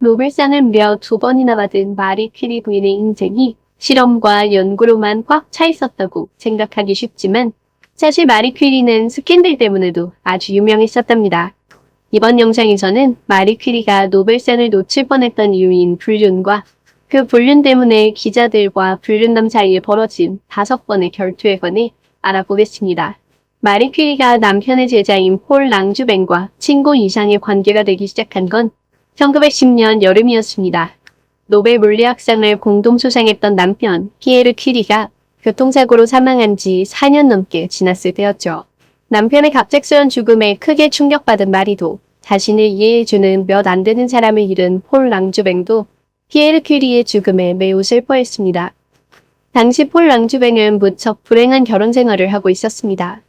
노벨상을 무려 2번이나 받은 마리 퀴리 부인의 인생이 실험과 연구로만 꽉 차 있었다고 생각하기 쉽지만 사실 마리 퀴리는 스캔들 때문에도 아주 유명했었답니다. 이번 영상에서는 마리 퀴리가 노벨상을 놓칠 뻔했던 이유인 불륜과 그 불륜 때문에 기자들과 불륜남 사이에 벌어진 5번의 결투에 관해 알아보겠습니다. 마리 퀴리가 남편의 제자인 폴 랑주뱅과 친구 이상의 관계가 되기 시작한 건 1910년 여름이었습니다. 노벨 물리학상을 공동 수상했던 남편 피에르 퀴리가 교통사고로 사망한 지 4년 넘게 지났을 때였죠. 남편의 갑작스런 죽음에 크게 충격받은 마리도 자신을 이해해주는 몇 안 되는 사람을 잃은 폴 랑주뱅도 피에르 퀴리의 죽음에 매우 슬퍼했습니다. 당시 폴 랑주뱅은 무척 불행한 결혼 생활을 하고 있었습니다.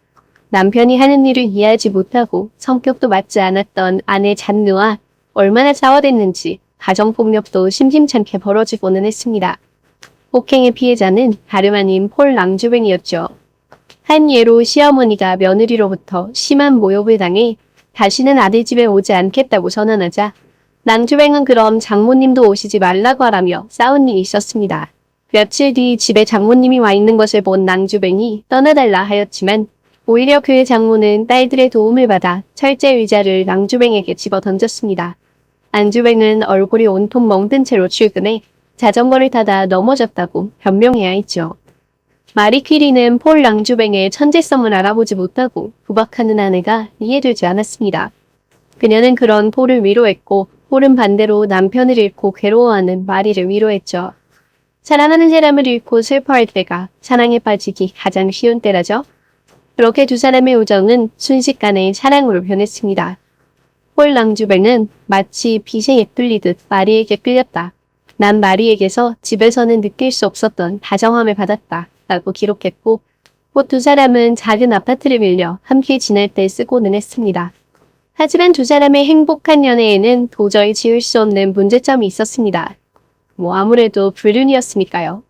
남편이 하는 일을 이해하지 못하고 성격도 맞지 않았던 아내 잔느와 얼마나 싸워댔는지 가정폭력도 심심찮게 벌어지고는 했습니다. 폭행의 피해자는 다름 아닌 폴 랑주뱅이었죠. 한 예로 시어머니가 며느리로부터 심한 모욕을 당해 다시는 아들 집에 오지 않겠다고 선언하자 랑주뱅은 그럼 장모님도 오시지 말라고 하라며 싸운 일이 있었습니다. 며칠 뒤 집에 장모님이 와 있는 것을 본 랑주뱅이 떠나달라 하였지만 오히려 그의 장모는 딸들의 도움을 받아 철제 의자를 랑주뱅에게 집어 던졌습니다. 랑주뱅은 얼굴이 온통 멍든 채로 출근해 자전거를 타다 넘어졌다고 변명해야 했죠. 마리 퀴리는 폴 랑주뱅의 천재성을 알아보지 못하고 구박하는 아내가 이해되지 않았습니다. 그녀는 그런 폴을 위로했고 폴은 반대로 남편을 잃고 괴로워하는 마리를 위로했죠. 사랑하는 사람을 잃고 슬퍼할 때가 사랑에 빠지기 가장 쉬운 때라죠. 그렇게 두 사람의 우정은 순식간에 사랑으로 변했습니다. 폴 랑주뱅은 마치 빛에 예끌리듯 마리에게 끌렸다. 난 마리에게서 집에서는 느낄 수 없었던 다정함을 받았다. 라고 기록했고 곧 두 사람은 작은 아파트를 빌려 함께 지낼 때 쓰고는 했습니다. 하지만 두 사람의 행복한 연애에는 도저히 지울 수 없는 문제점이 있었습니다. 아무래도 불륜이었으니까요.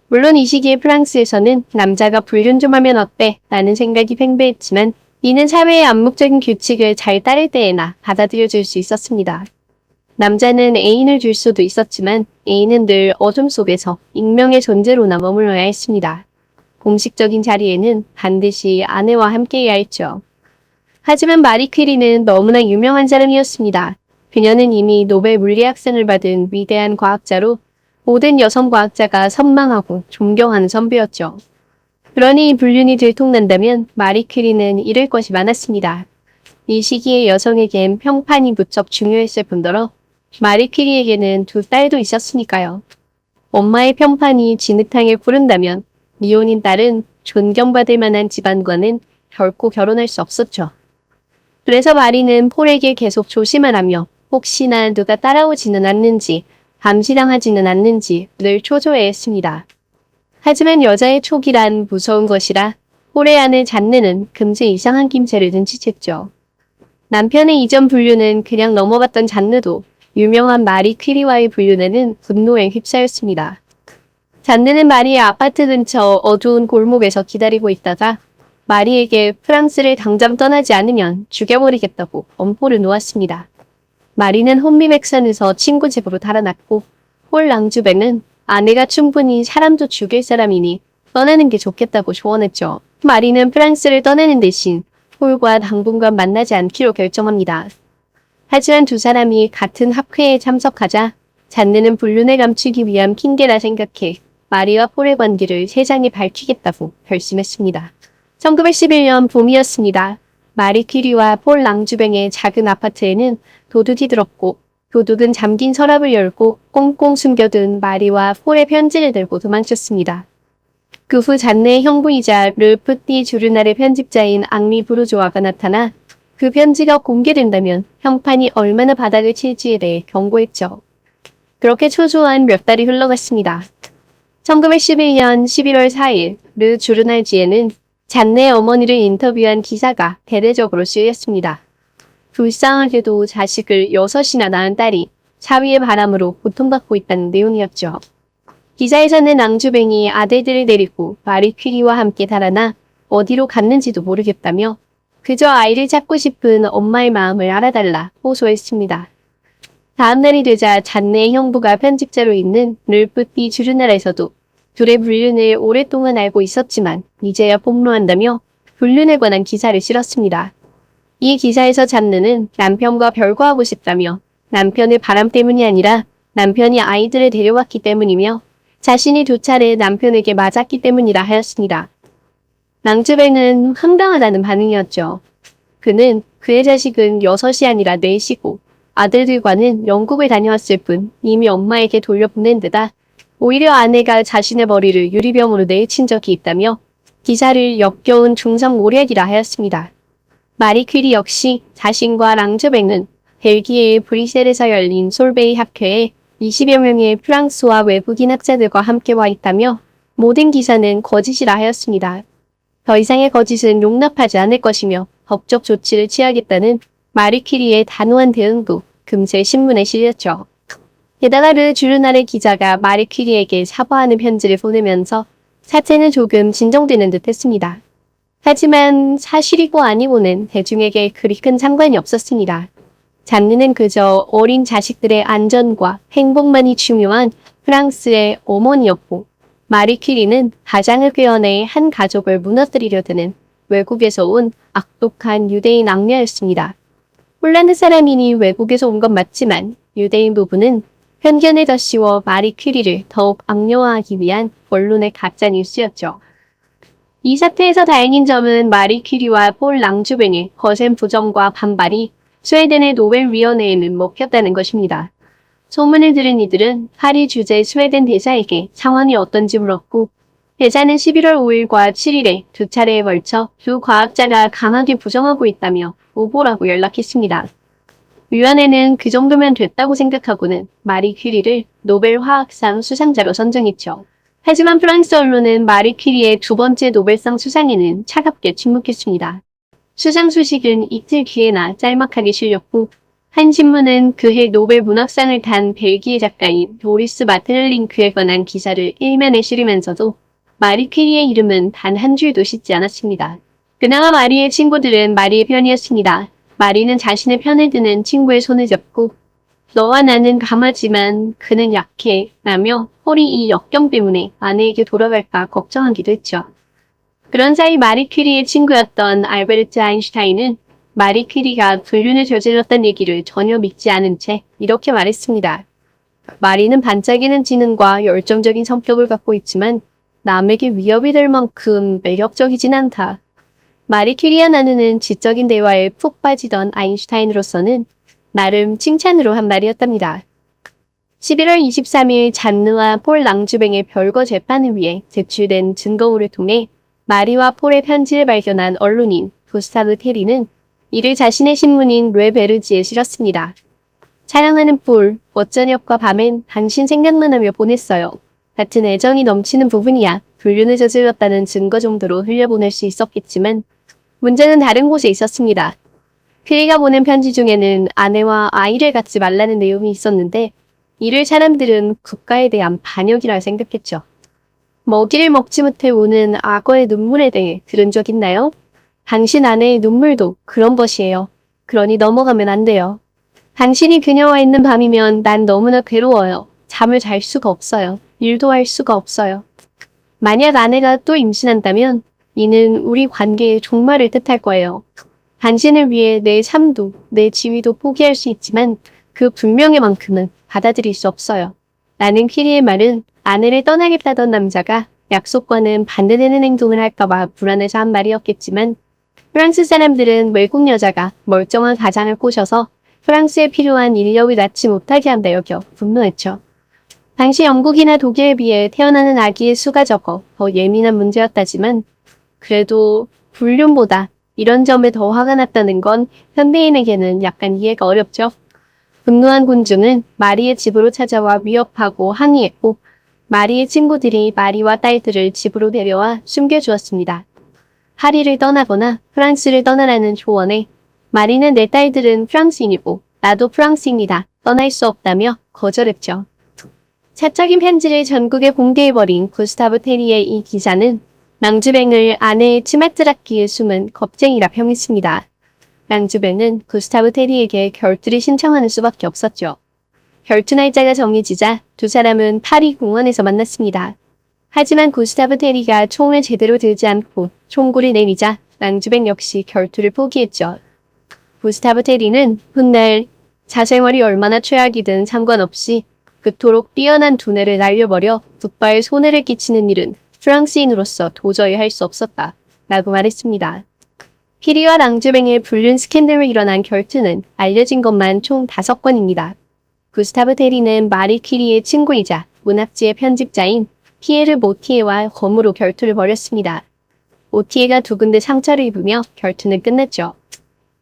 물론 이 시기에 프랑스에서는 남자가 불륜 좀 하면 어때? 라는 생각이 팽배했지만 이는 사회의 암묵적인 규칙을 잘 따를 때에나 받아들여질 수 있었습니다. 남자는 애인을 줄 수도 있었지만 애인은 늘 어둠 속에서 익명의 존재로나 머물러야 했습니다. 공식적인 자리에는 반드시 아내와 함께해야 했죠. 하지만 마리 퀴리는 너무나 유명한 사람이었습니다. 그녀는 이미 노벨 물리학상을 받은 위대한 과학자로 모든 여성 과학자가 선망하고 존경하는 선배였죠. 그러니 불륜이 들통난다면 마리 퀴리는 잃을 것이 많았습니다. 이 시기에 여성에겐 평판이 무척 중요했을 뿐더러 마리 퀴리에게는 2딸도 있었으니까요. 엄마의 평판이 진흙탕을 부른다면 미혼인 딸은 존경받을 만한 집안과는 결코 결혼할 수 없었죠. 그래서 마리는 폴에게 계속 조심을 하며 혹시나 누가 따라오지는 않는지 감시당하지는 않는지 늘 초조해 했습니다. 하지만 여자의 촉이란 무서운 것이라 폴의 아내 잔느는 금세 이상한 김새를 눈치챘죠. 남편의 이전 불륜은 그냥 넘어갔던 잔느도 유명한 마리 퀴리와의 불륜에는 분노에 휩싸였습니다. 잔느는 마리의 아파트 근처 어두운 골목에서 기다리고 있다가 마리에게 프랑스를 당장 떠나지 않으면 죽여버리겠다고 엄포를 놓았습니다. 마리는 혼미백산에서 친구 집으로 달아났고 폴 랑주뱅은 아내가 충분히 사람도 죽일 사람이니 떠나는 게 좋겠다고 조언했죠. 마리는 프랑스를 떠나는 대신 폴과 당분간 만나지 않기로 결정합니다. 하지만 두 사람이 같은 학회에 참석하자 잔느는 불륜을 감추기 위한 핑계라 생각해 마리와 폴의 관계를 세상에 밝히겠다고 결심했습니다. 1911년 봄이었습니다. 마리 퀴리와 폴 랑주뱅의 작은 아파트에는 도둑이 들었고 도둑은 잠긴 서랍을 열고 꽁꽁 숨겨둔 마리와 폴의 편지를 들고 도망쳤습니다. 그 후 잔느의 형부이자 르푸띠 주르날의 편집자인 앙리 브루조아가 나타나 그 편지가 공개된다면 형판이 얼마나 바닥을 칠지에 대해 경고했죠. 그렇게 초조한 몇 달이 흘러갔습니다. 1911년 11월 4일 르 주르날지에는 잔느의 어머니를 인터뷰한 기사가 대대적으로 쓰였습니다. 불쌍하게도 자식을 6이나 낳은 딸이 사위의 바람으로 고통받고 있다는 내용이었죠. 기사에서는 랑주뱅이 아들들을 데리고 마리 퀴리와 함께 달아나 어디로 갔는지도 모르겠다며 그저 아이를 찾고 싶은 엄마의 마음을 알아달라 호소했습니다. 다음 날이 되자 잔네의 형부가 편집자로 있는 르프티 주르날에서도 둘의 불륜을 오랫동안 알고 있었지만 이제야 폭로한다며 불륜에 관한 기사를 실었습니다. 이 기사에서 잔느는 남편과 별거하고 싶다며 남편의 바람 때문이 아니라 남편이 아이들을 데려왔기 때문이며 자신이 2차례 남편에게 맞았기 때문이라 하였습니다. 랑즈뱅은 황당하다는 반응이었죠. 그는 그의 자식은 6이 아니라 4이고 아들들과는 영국을 다녀왔을 뿐 이미 엄마에게 돌려보낸 데다 오히려 아내가 자신의 머리를 유리병으로 내친 적이 있다며 기사를 역겨운 중성모략이라 하였습니다. 마리 퀴리 역시 자신과 랑즈뱅은 벨기에의 브뤼셀에서 열린 솔베이 학회에 20여 명의 프랑스와 외국인 학자들과 함께 와 있다며 모든 기사는 거짓이라 하였습니다. 더 이상의 거짓은 용납하지 않을 것이며 법적 조치를 취하겠다는 마리 퀴리의 단호한 대응도 금세 신문에 실렸죠. 게다가 르 주르날의 기자가 마리 퀴리에게 사과하는 편지를 보내면서 사태는 조금 진정되는 듯 했습니다. 하지만 사실이고 아니고는 대중에게 그리 큰 상관이 없었습니다. 잔느는 그저 어린 자식들의 안전과 행복만이 중요한 프랑스의 어머니였고 마리 퀴리는 가장을 꿰어내 한 가족을 무너뜨리려 드는 외국에서 온 악독한 유대인 악녀였습니다. 폴란드 사람이니 외국에서 온 건 맞지만 유대인 부부는 편견에 더 씌워 마리 퀴리를 더욱 악녀화하기 위한 언론의 가짜 뉴스였죠. 이 사태에서 다행인 점은 마리 퀴리와 폴 랑주뱅의 거센 부정과 반발이 스웨덴의 노벨위원회에는 먹혔다는 것입니다. 소문을 들은 이들은 파리 주재 스웨덴 대사에게 상황이 어떤지 물었고 대사는 11월 5일과 7일에 2차례에 걸쳐 두 과학자가 강하게 부정하고 있다며 오보라고 연락했습니다. 위원회는 그 정도면 됐다고 생각하고는 마리 퀴리를 노벨 화학상 수상자로 선정했죠. 하지만 프랑스 언론은 마리 퀴리의 2번째 노벨상 수상에는 차갑게 침묵했습니다. 수상 소식은 이틀 뒤에나 짤막하게 실렸고 한 신문은 그해 노벨 문학상을 탄 벨기에 작가인 도리스 마트를링크에 관한 기사를 일면에 실으면서도 마리 퀴리의 이름은 단 한 줄도 싣지 않았습니다. 그나마 마리의 친구들은 마리의 편이었습니다. 마리는 자신의 편에 드는 친구의 손을 잡고 너와 나는 강하지만 그는 약해 라며 폴이 이 역경 때문에 아내에게 돌아갈까 걱정하기도 했죠. 그런 사이 마리 퀴리의 친구였던 알베르트 아인슈타인은 마리 퀴리가 불륜을 저질렀다는 얘기를 전혀 믿지 않은 채 이렇게 말했습니다. 마리는 반짝이는 지능과 열정적인 성격을 갖고 있지만 남에게 위협이 될 만큼 매력적이진 않다. 마리 퀴리와 나누는 지적인 대화에 푹 빠지던 아인슈타인으로서는 나름 칭찬으로 한 말이었답니다. 11월 23일 잔느와 폴 랑주뱅의 별거 재판을 위해 제출된 증거물을 통해 마리와 폴의 편지를 발견한 언론인 구스타브 테리는 이를 자신의 신문인 르 베르지에 실었습니다. 사랑하는 폴, 어쩌녁과 밤엔 당신 생각만 하며 보냈어요. 같은 애정이 넘치는 부분이야 불륜을 저질렀다는 증거 정도로 흘려보낼 수 있었겠지만 문제는 다른 곳에 있었습니다. 퀴리가 보낸 편지 중에는 아내와 아이를 갖지 말라는 내용이 있었는데 이를 사람들은 국가에 대한 반역이라 생각했죠. 먹이를 먹지 못해 우는 악어의 눈물에 대해 들은 적 있나요? 당신 아내의 눈물도 그런 것이에요. 그러니 넘어가면 안 돼요. 당신이 그녀와 있는 밤이면 난 너무나 괴로워요. 잠을 잘 수가 없어요. 일도 할 수가 없어요. 만약 아내가 또 임신한다면 이는 우리 관계의 종말을 뜻할 거예요. 당신을 위해 내 삶도 내 지위도 포기할 수 있지만 그 분명의 만큼은 받아들일 수 없어요. 나는 퀴리의 말은 아내를 떠나겠다던 남자가 약속과는 반대되는 행동을 할까봐 불안해서 한 말이었겠지만 프랑스 사람들은 외국 여자가 멀쩡한 가장을 꼬셔서 프랑스에 필요한 인력을 낳지 못하게 한다 여겨 분노했죠. 당시 영국이나 독일에 비해 태어나는 아기의 수가 적어 더 예민한 문제였다지만 그래도 불륜보다 이런 점에 더 화가 났다는 건 현대인에게는 약간 이해가 어렵죠. 분노한 군중은 마리의 집으로 찾아와 위협하고 항의했고 마리의 친구들이 마리와 딸들을 집으로 데려와 숨겨주었습니다. 파리를 떠나거나 프랑스를 떠나라는 조언에 마리는 내 딸들은 프랑스인이고 나도 프랑스입니다. 떠날 수 없다며 거절했죠. 사적인 편지를 전국에 공개해버린 구스타브 테리의 이 기사는 랑주뱅을 아내의 치맛드라키에 숨은 겁쟁이라 평했습니다. 랑주뱅은 구스타브 테리에게 결투를 신청하는 수밖에 없었죠. 결투 날짜가 정해지자 두 사람은 파리 공원에서 만났습니다. 하지만 구스타브 테리가 총을 제대로 들지 않고 총구를 내리자 랑주뱅 역시 결투를 포기했죠. 구스타브 테리는 훗날 사생활이 얼마나 최악이든 상관없이 그토록 뛰어난 두뇌를 날려버려 붓바에 손해를 끼치는 일은 프랑스인으로서 도저히 할 수 없었다. 라고 말했습니다. 피리와 랑주뱅의 불륜 스캔들로 일어난 결투는 알려진 것만 총 5건입니다. 구스타브 테리는 마리 퀴리의 친구이자 문학지의 편집자인 피에르 모티에와 검으로 결투를 벌였습니다. 모티에가 두 군데 상처를 입으며 결투는 끝났죠.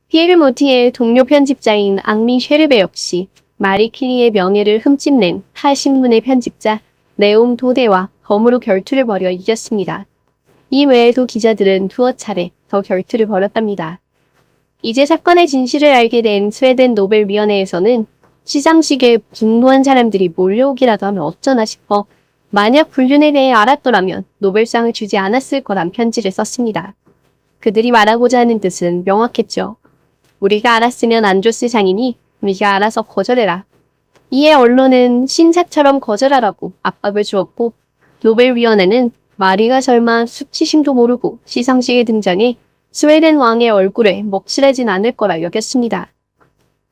피에르 모티에의 동료 편집자인 앙미 쉐르베 역시 마리 퀴리의 명예를 흠집낸 타 신문의 편집자 네옴 도데와 검으로 결투를 벌여 이겼습니다. 이 외에도 기자들은 두어 차례 더 결투를 벌였답니다. 이제 사건의 진실을 알게 된 스웨덴 노벨위원회에서는 시상식에 분노한 사람들이 몰려오기라도 하면 어쩌나 싶어 만약 불륜에 대해 알았더라면 노벨상을 주지 않았을 거란 편지를 썼습니다. 그들이 말하고자 하는 뜻은 명확했죠. 우리가 알았으면 안 줬을 상이니 네가 알아서 거절해라. 이에 언론은 신사처럼 거절하라고 압박을 주었고 노벨위원회는 마리가 설마 수치심도 모르고 시상식에 등장해 스웨덴 왕의 얼굴에 먹칠하진 않을 거라 여겼습니다.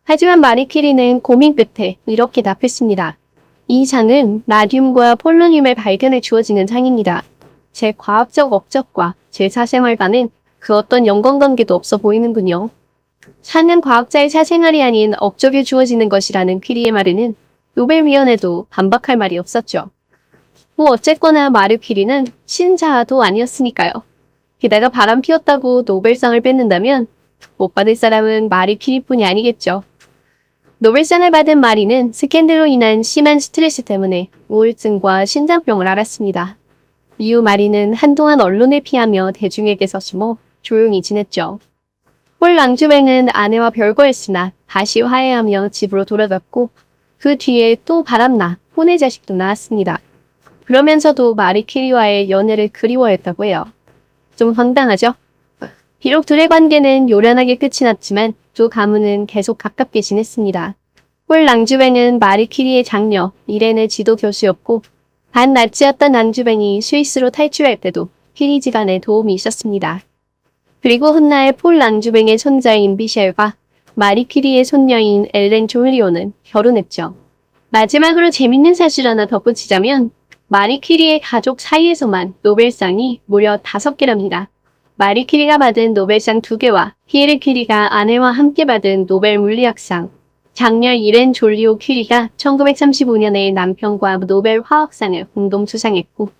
하지만 마리 퀴리는 고민 끝에 이렇게 답했습니다. 이 상은 라듐과 폴로늄의 발견에 주어지는 상입니다. 제 과학적 업적과 제 사생활과는 그 어떤 연관관계도 없어 보이는군요. 상은 과학자의 사생활이 아닌 업적에 주어지는 것이라는 퀴리의 말에는 노벨위원회도 반박할 말이 없었죠. 뭐 어쨌거나 마리 퀴리는 신자도 아니었으니까요. 게다가 바람 피웠다고 노벨상을 뺏는다면 못 받을 사람은 마리 퀴리뿐이 아니겠죠. 노벨상을 받은 마리는 스캔들로 인한 심한 스트레스 때문에 우울증과 심장병을 앓았습니다. 이후 마리는 한동안 언론을 피하며 대중에게서 숨어 조용히 지냈죠. 폴 랑주뱅은 아내와 별거했으나 다시 화해하며 집으로 돌아갔고 그 뒤에 또 바람나 혼의 자식도 낳았습니다. 그러면서도 마리 퀴리와의 연애를 그리워했다고 해요. 좀 황당하죠? 비록 둘의 관계는 요란하게 끝이 났지만 두 가문은 계속 가깝게 지냈습니다. 폴 랑주뱅은 마리 퀴리의 장녀 이렌의 지도 교수였고 반 나치였던 랑주뱅이 스위스로 탈출할 때도 퀴리 집안에 도움이 있었습니다. 그리고 훗날 폴 랑주뱅의 손자인 미셸과 마리 퀴리의 손녀인 엘렌 조일리오는 결혼했죠. 마지막으로 재밌는 사실 하나 덧붙이자면 마리 퀴리의 가족 사이에서만 노벨상이 무려 5개랍니다. 마리 퀴리가 받은 노벨상 2개와 피에르 퀴리가 아내와 함께 받은 노벨 물리학상, 장녀 이렌 졸리오 퀴리가 1935년에 남편과 노벨 화학상을 공동 수상했고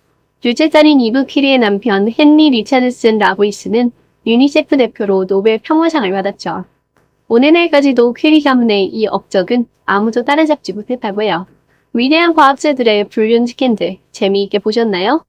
둘째 딸인 이브 퀴리의 남편 헨리 리차드슨 라보이스는 유니세프 대표로 노벨 평화상을 받았죠. 오늘날까지도 퀴리 가문의 이 업적은 아무도 따라잡지 못했다고 해요. 위대한 과학자들의 불륜 스캔들 재미있게 보셨나요?